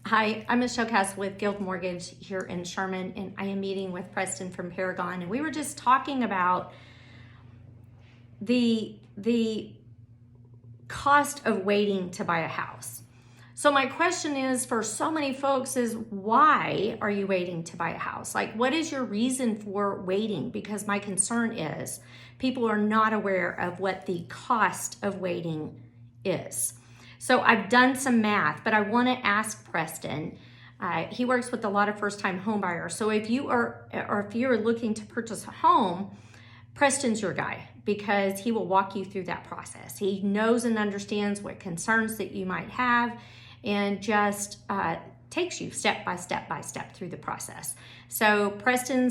Hi, I'm Michelle Cass with Guild Mortgage here in Sherman, and I am meeting with Preston from Paragon, and we were just talking about the cost of waiting to buy a house. So my question is, for so many folks, is why are you waiting to buy a house? Like, what is your reason for waiting? Because my concern is people are not aware of what the cost of waiting is. So I've done some math, but I want to ask Preston. He works with a lot of first-time home buyers. So if you're looking to purchase a home, Preston's your guy because he will walk you through that process. He knows and understands what concerns that you might have and just takes you step by step through the process. So Preston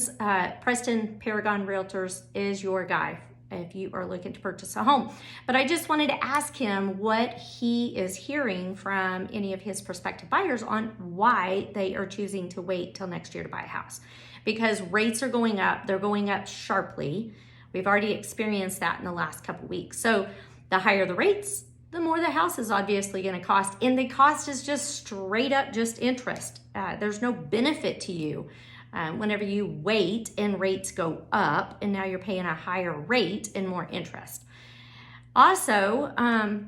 Paragon Realtors is your guy if you are looking to purchase a home. But I just wanted to ask him what he is hearing from any of his prospective buyers on why they are choosing to wait till next year to buy a house. Because rates are going up, they're going up sharply. We've already experienced that in the last couple weeks. So the higher the rates, the more the house is obviously going to cost. And the cost is just straight up just interest. There's no benefit to you whenever you wait and rates go up and now you're paying a higher rate and more interest. Also,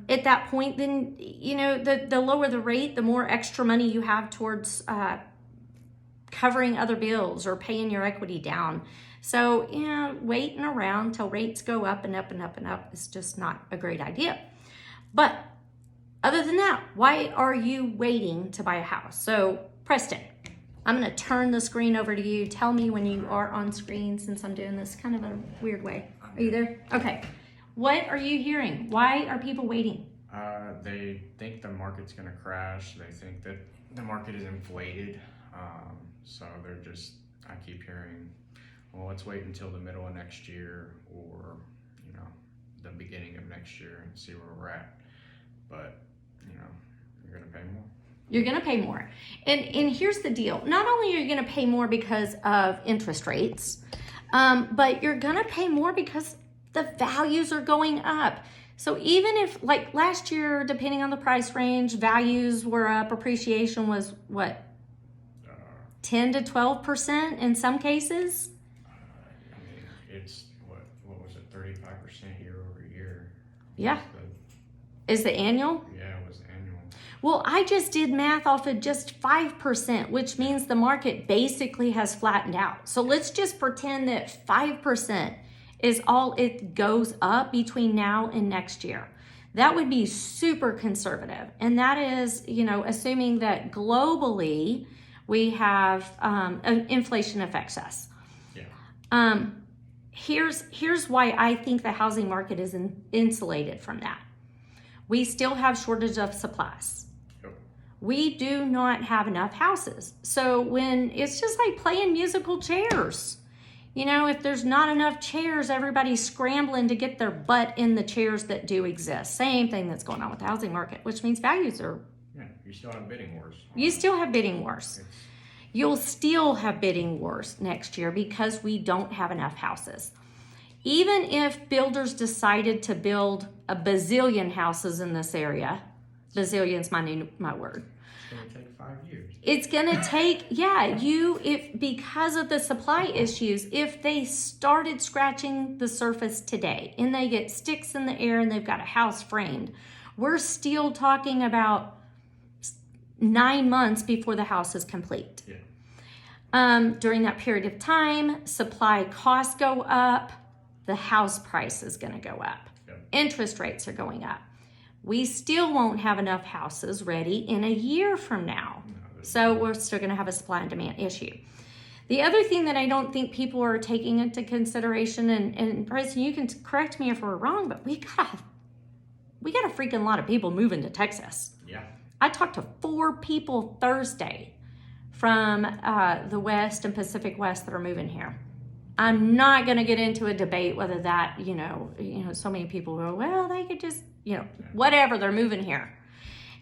at that point, then, the lower the rate, the more extra money you have towards covering other bills or paying your equity down. So, waiting around till rates go up and up and up and up is just not a great idea. But other than that, why are you waiting to buy a house? So, Preston, I'm going to turn the screen over to you. Tell me when you are on screen since I'm doing this kind of a weird way. Are you there? Okay. What are you hearing? Why are people waiting? They think the market's going to crash. They think that the market is inflated. So I keep hearing, well, let's wait until the middle of next year or, the beginning of next year and see where we're at. But, you're going to pay more. You're going to pay more. And here's the deal. Not only are you going to pay more because of interest rates, but you're going to pay more because the values are going up. So even if, like last year, depending on the price range, values were up, appreciation was what? 10 to 12% in some cases? It's, what was it, 35% year over year? Yeah. Is the annual? Yeah, it was annual. Well, I just did math off of just 5%, which means the market basically has flattened out. So let's just pretend that 5% is all it goes up between now and next year. That would be super conservative. And that is, assuming that globally we have inflation affects us. Yeah. Here's why I think the housing market is insulated from that. We still have shortage of supplies. Yep. We do not have enough houses. So when it's just like playing musical chairs, if there's not enough chairs, everybody's scrambling to get their butt in the chairs that do exist. Same thing that's going on with the housing market, which means values are. Yeah, you still have bidding wars. You still have bidding wars. You'll still have bidding wars next year because we don't have enough houses. Even if builders decided to build a bazillion houses in this area, bazillion's my word. It's going to take 5 years. It's going to take, because of the supply issues, if they started scratching the surface today and they get sticks in the air and they've got a house framed, we're still talking about 9 months before the house is complete. Yeah. During that period of time, supply costs go up, the house price is going to go up. Yep. Interest rates are going up. We still won't have enough houses ready in a year from now. So we're still going to have a supply and demand issue. The other thing that I don't think people are taking into consideration, and Preston, you can correct me if we're wrong, but we got a freaking lot of people moving to Texas. Yeah. I talked to 4 people Thursday from the West and Pacific West that are moving here. I'm not going to get into a debate whether that, so many people go, well, they could just, whatever, they're moving here.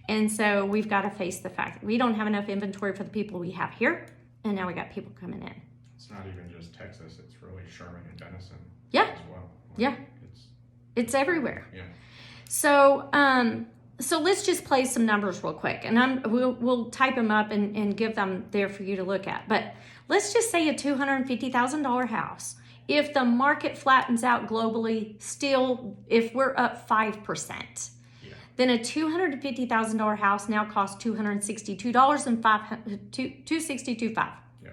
And so we've got to face the fact that we don't have enough inventory for the people we have here. And now we got people coming in. It's not even just Texas, it's really Sherman and Denison Yeah. as well. Yeah. It's everywhere. Yeah. So So let's just play some numbers real quick, and we'll type them up and give them there for you to look at. But let's just say a $250,000 house. If the market flattens out globally, still, if we're up 5%, then a $250,000 house now costs $262.5. Yeah.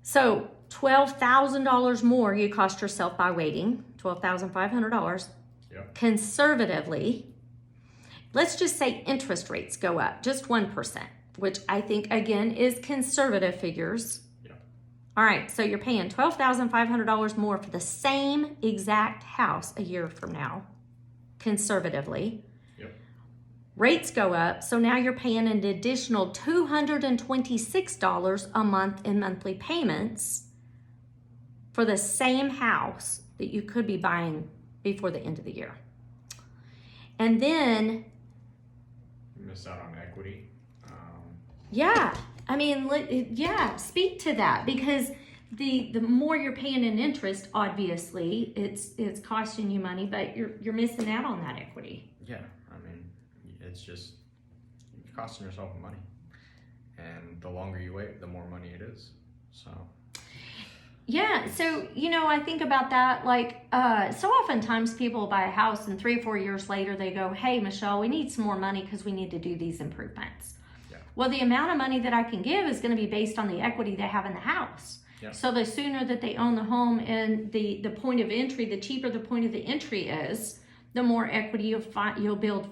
So $12,000 more you cost yourself by waiting, $12,500. Yeah. Conservatively, let's just say interest rates go up just 1%, which I think again is conservative figures. Yeah. All right, so you're paying $12,500 more for the same exact house a year from now, conservatively. Yep. Rates go up, so now you're paying an additional $226 a month in monthly payments for the same house that you could be buying before the end of the year. And then You miss out on equity. yeah, I mean, yeah, speak to that, because the more you're paying in interest, obviously it's costing you money, but you're missing out on that equity. Yeah, I mean, it's just you're costing yourself money, and the longer you wait, the more money it is. So Yeah, so I think about that, like so oftentimes people buy a house and 3 or 4 years later they go, hey Michelle, we need some more money because we need to do these improvements. Yeah. Well, the amount of money that I can give is going to be based on the equity they have in the house. Yeah. So the sooner that they own the home and the point of entry, the cheaper the point of the entry is, the more equity you'll build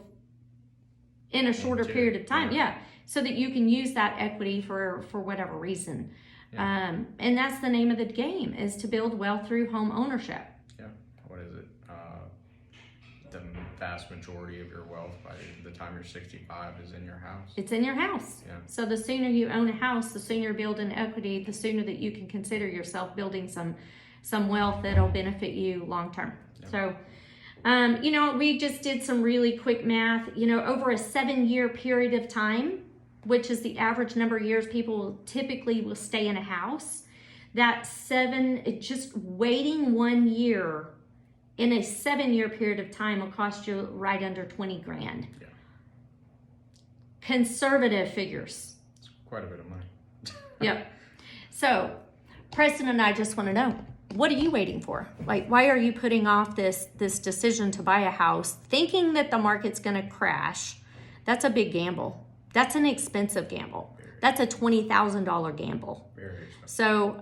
in a shorter period of time. Yeah, so that you can use that equity for whatever reason. Yeah. And that's the name of the game, is to build wealth through home ownership. Yeah. What is it? The vast majority of your wealth by the time you're 65 is in your house. It's in your house. Yeah. So the sooner you own a house, the sooner you're building equity, the sooner that you can consider yourself building some wealth that'll benefit you long term. Yeah. So, we just did some really quick math. Over a 7-year period of time, which is the average number of years people typically will stay in a house, just waiting 1 year in a 7-year period of time will cost you right under 20 grand. Yeah. Conservative figures. It's quite a bit of money. Yep. So Preston and I just want to know, what are you waiting for? Like, why are you putting off this decision to buy a house thinking that the market's going to crash? That's a big gamble. That's an expensive gamble. That's a $20,000 gamble. Very expensive. So,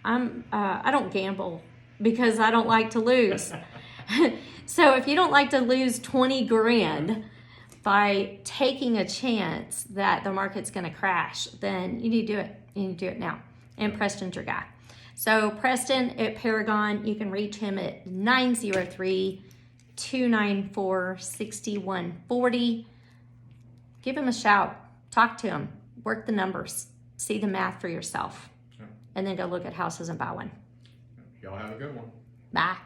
I don't gamble because I don't like to lose. So if you don't like to lose 20 grand by taking a chance that the market's going to crash, then you need to do it. You need to do it now. And Preston's your guy. So Preston at Paragon, you can reach him at 903-294-6140. Give him a shout. Talk to him. Work the numbers. See the math for yourself. Yeah. And then go look at houses and buy one. Y'all have a good one. Bye.